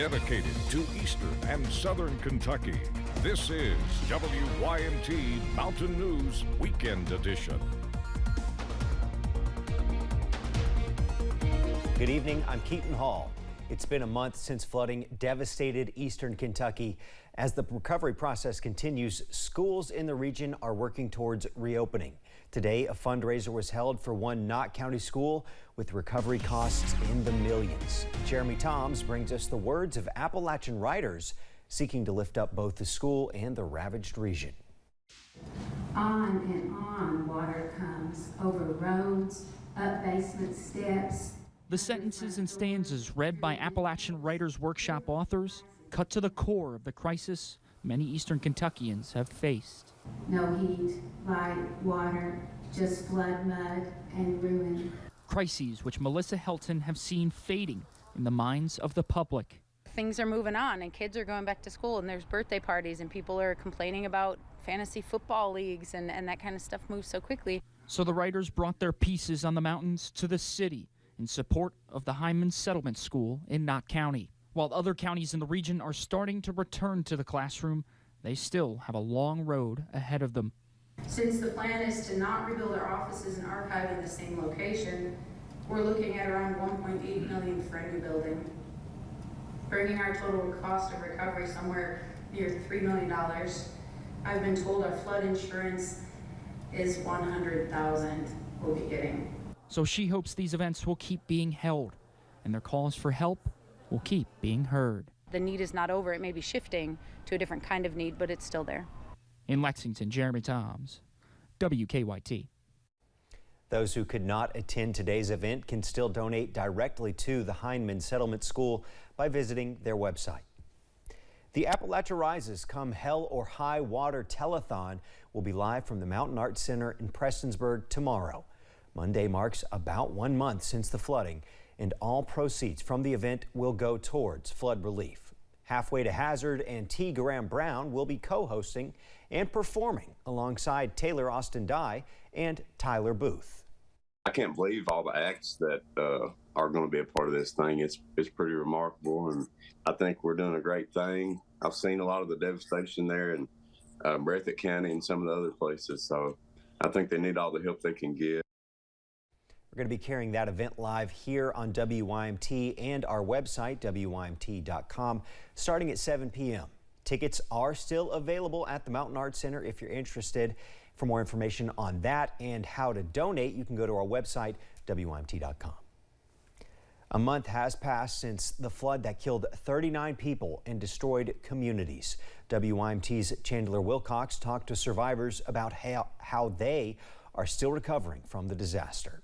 dedicated to Eastern and Southern Kentucky. This is WYMT Mountain News Weekend Edition. Good evening, I'm Keaton Hall. It's been a month since flooding devastated Eastern Kentucky. As the recovery process continues, schools in the region are working towards reopening. Today, a fundraiser was held for one Knott County school with recovery costs in the millions. Jeremy Toms brings us the words of Appalachian writers seeking to lift up both the school and the ravaged region. On and on water comes over roads, up basement steps. The sentences and stanzas read by Appalachian Writers Workshop authors cut to the core of the crisis many Eastern Kentuckians have faced. No heat, light, water, just flood, mud, and ruin. Crises which Melissa Helton have seen fading in the minds of the public. Things are moving on and kids are going back to school and there's birthday parties and people are complaining about fantasy football leagues and that kind of stuff moves so quickly. So the writers brought their pieces on the mountains to the city in support of the Hyman Settlement School in Knott County. While other counties in the region are starting to return to the classroom, they still have a long road ahead of them. Since the plan is to not rebuild our offices and archive in the same location, we're looking at around $1.8 million for a new building, bringing our total cost of recovery somewhere near $3 million. I've been told our flood insurance is $100,000 we'll be getting. So she hopes these events will keep being held and their calls for help will keep being heard. The need is not over. It may be shifting to a different kind of need, but it's still there. In Lexington, Jeremy Toms, WKYT. Those who could not attend today's event can still donate directly to the Hyman Settlement School by visiting their website. The Appalachia Rises Come Hell or High Water Telethon will be live from the Mountain Arts Center in Prestonsburg tomorrow. Monday marks about 1 month since the flooding, and all proceeds from the event will go towards flood relief. Halfway to Hazard and T. Graham Brown will be co-hosting and performing alongside Taylor Austin Dye and Tyler Booth. I can't believe all the acts that are going to be a part of this thing. It's pretty remarkable, and I think we're doing a great thing. I've seen a lot of the devastation there in Breathitt County and some of the other places, so I think they need all the help they can get. We're going to be carrying that event live here on WYMT and our website, WYMT.com, starting at 7 p.m. Tickets are still available at the Mountain Arts Center if you're interested. For more information on that and how to donate, you can go to our website, WYMT.com. A month has passed since the flood that killed 39 people and destroyed communities. WYMT's Chandler Wilcox talked to survivors about how they are still recovering from the disaster.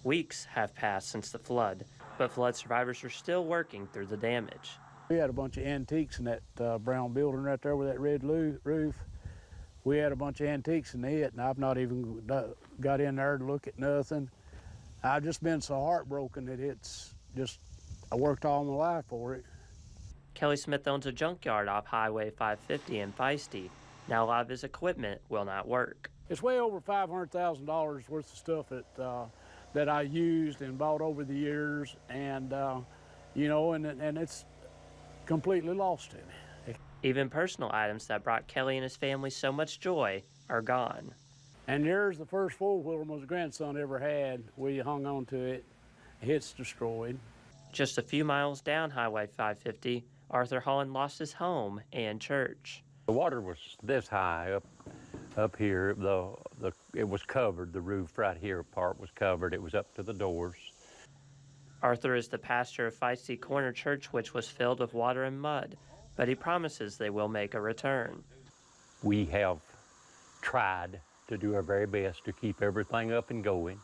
Weeks have passed since the flood, but flood survivors are still working through the damage. We had a bunch of antiques in that brown building right there with that red roof. We had a bunch of antiques in it, and I've not even got in there to look at nothing. I've just been so heartbroken that it's just, I worked all my life for it. Kelly Smith owns a junkyard off Highway 550 in Feisty. Now a lot of his equipment will not work. It's way over $500,000 worth of stuff that I used and bought over the years, and you know, and it's completely lost to me. Even personal items that brought Kelly and his family so much joy are gone. And there's the first four-wheeler my grandson ever had. We hung on to it. It's destroyed. Just a few miles down Highway 550, Arthur Holland lost his home and church. The water was this high up here. It was covered. The roof right here part was covered. It was up to the doors. Arthur is the pastor of Feisty Corner Church, which was filled with water and mud, but he promises they will make a return. We have tried to do our very best to keep everything up and going.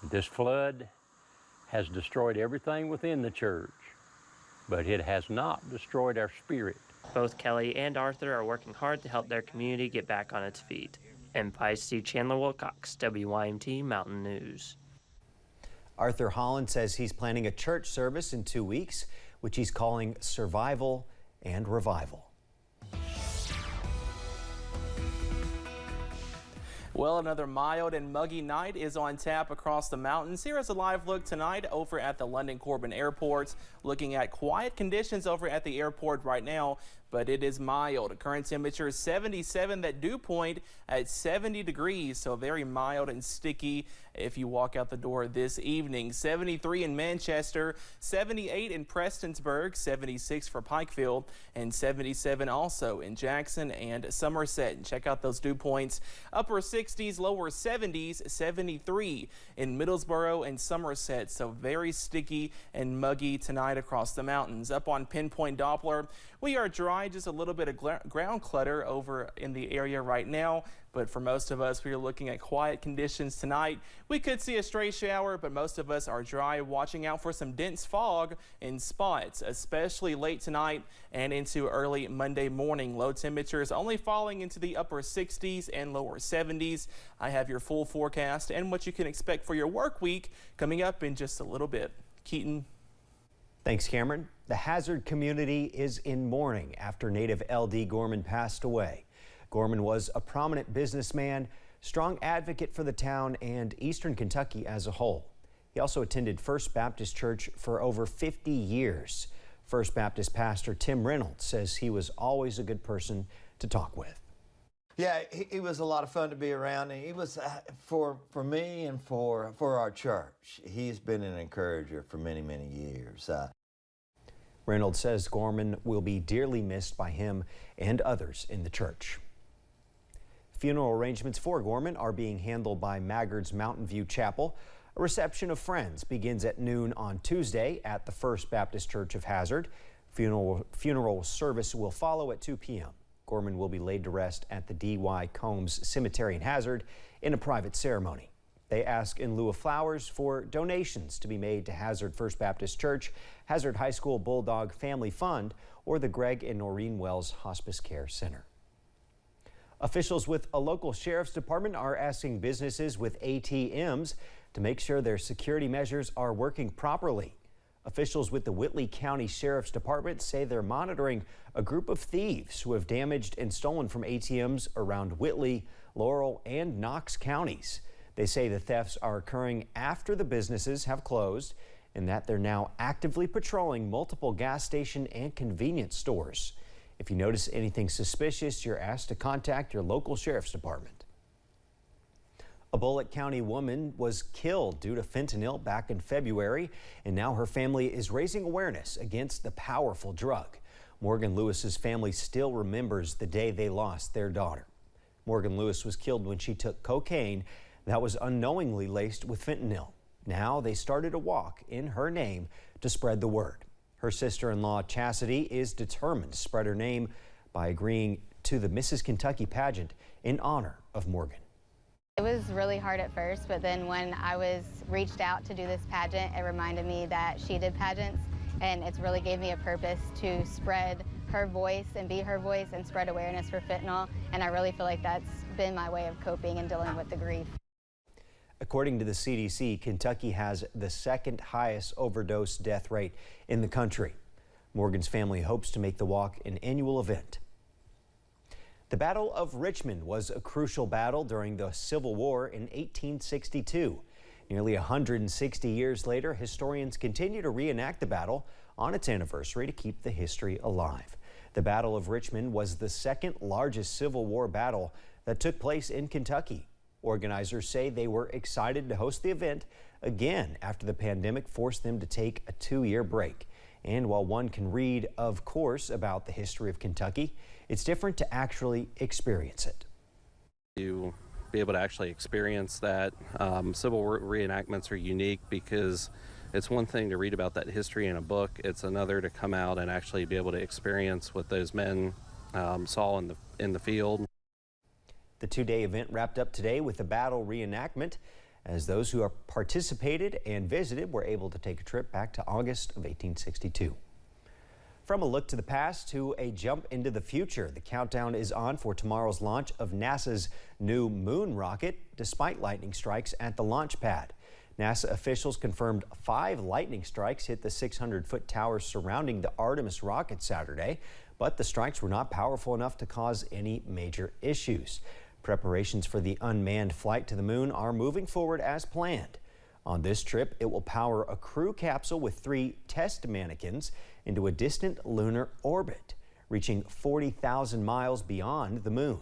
This flood has destroyed everything within the church, but it has not destroyed our spirit. Both Kelly and Arthur are working hard to help their community get back on its feet. In Feisty, Chandler Wilcox, WYMT Mountain News. Arthur Holland says he's planning a church service in 2 weeks, which he's calling Survival and Revival. Well, another mild and muggy night is on tap across the mountains. Here is a live look tonight over at the London Corbin Airport. Looking at quiet conditions over at the airport right now, but it is mild. Current temperature is 77, that dew point at 70 degrees, so very mild and sticky if you walk out the door this evening. 73 in Manchester, 78 in Prestonsburg, 76 for Pikeville, and 77 also in Jackson and Somerset. And check out those dew points. Upper 60s, lower 70s, 73 in Middlesboro and Somerset, so very sticky and muggy tonight across the mountains. Up on Pinpoint Doppler, we are dry, just a little bit of ground clutter over in the area right now, but for most of us, we are looking at quiet conditions tonight. We could see a stray shower, but most of us are dry, watching out for some dense fog in spots, especially late tonight and into early Monday morning. Low temperatures only falling into the upper 60s and lower 70s. I have your full forecast and what you can expect for your work week coming up in just a little bit. Keaton. Thanks, Cameron. The Hazard community is in mourning after native LD Gorman passed away. Gorman was a prominent businessman, strong advocate for the town and Eastern Kentucky as a whole. He also attended First Baptist Church for over 50 years. First Baptist pastor Tim Reynolds says he was always a good person to talk with. Yeah, he was a lot of fun to be around, and he was, for me and for our church, he's been an encourager for many, many years. Reynolds says Gorman will be dearly missed by him and others in the church. Funeral arrangements for Gorman are being handled by Maggard's Mountain View Chapel. A reception of friends begins at noon on Tuesday at the First Baptist Church of Hazard. Funeral service will follow at 2 p.m. Gorman will be laid to rest at the D.Y. Combs Cemetery in Hazard in a private ceremony. They ask in lieu of flowers for donations to be made to Hazard First Baptist Church, Hazard High School Bulldog Family Fund, or the Greg and Noreen Wells Hospice Care Center. Officials with a local sheriff's department are asking businesses with ATMs to make sure their security measures are working properly. Officials with the Whitley County Sheriff's Department say they're monitoring a group of thieves who have damaged and stolen from ATMs around Whitley, Laurel, and Knox counties. They say the thefts are occurring after the businesses have closed and that they're now actively patrolling multiple gas station and convenience stores. If you notice anything suspicious, you're asked to contact your local sheriff's department. A Bullitt County woman was killed due to fentanyl back in February, and now her family is raising awareness against the powerful drug. Morgan Lewis's family still remembers the day they lost their daughter. Morgan Lewis was killed when she took cocaine that was unknowingly laced with fentanyl. Now they started a walk in her name to spread the word. Her sister-in-law, Chastity, is determined to spread her name by agreeing to the Mrs. Kentucky pageant in honor of Morgan. It was really hard at first, but then when I was reached out to do this pageant, it reminded me that she did pageants, and it's really gave me a purpose to spread her voice and be her voice and spread awareness for fentanyl, and I really feel like that's been my way of coping and dealing with the grief. According to the CDC, Kentucky has the second highest overdose death rate in the country. Morgan's family hopes to make the walk an annual event. The Battle of Richmond was a crucial battle during the Civil War in 1862. Nearly 160 years later, historians continue to reenact the battle on its anniversary to keep the history alive. The Battle of Richmond was the second largest Civil War battle that took place in Kentucky. Organizers say they were excited to host the event again after the pandemic forced them to take a 2-year break. And while one can read, of course, about the history of Kentucky, it's different to actually experience it. To be able to actually experience that, Civil War reenactments are unique because it's one thing to read about that history in a book. It's another to come out and actually be able to experience what those men saw in the field. The 2-day event wrapped up today with a battle reenactment, as those who participated and visited were able to take a trip back to August of 1862. From a look to the past to a jump into the future, the countdown is on for tomorrow's launch of NASA's new moon rocket, despite lightning strikes at the launch pad. NASA officials confirmed 5 lightning strikes hit the 600-foot towers surrounding the Artemis rocket Saturday, but the strikes were not powerful enough to cause any major issues. Preparations for the unmanned flight to the moon are moving forward as planned. On this trip, it will power a crew capsule with 3 test mannequins into a distant lunar orbit, reaching 40,000 miles beyond the moon.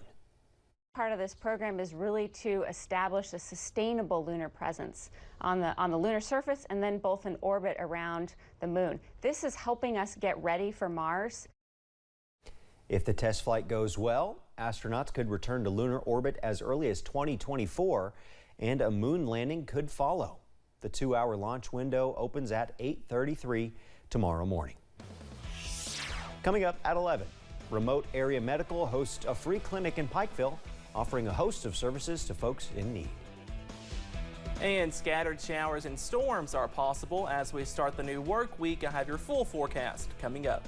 Part of this program is really to establish a sustainable lunar presence on the lunar surface and then both in orbit around the moon. This is helping us get ready for Mars. If the test flight goes well, astronauts could return to lunar orbit as early as 2024, and a moon landing could follow. The 2-hour launch window opens at 8:33 tomorrow morning. Coming up at 11, Remote Area Medical hosts a free clinic in Pikeville, offering a host of services to folks in need. And scattered showers and storms are possible as we start the new work week. I have your full forecast coming up.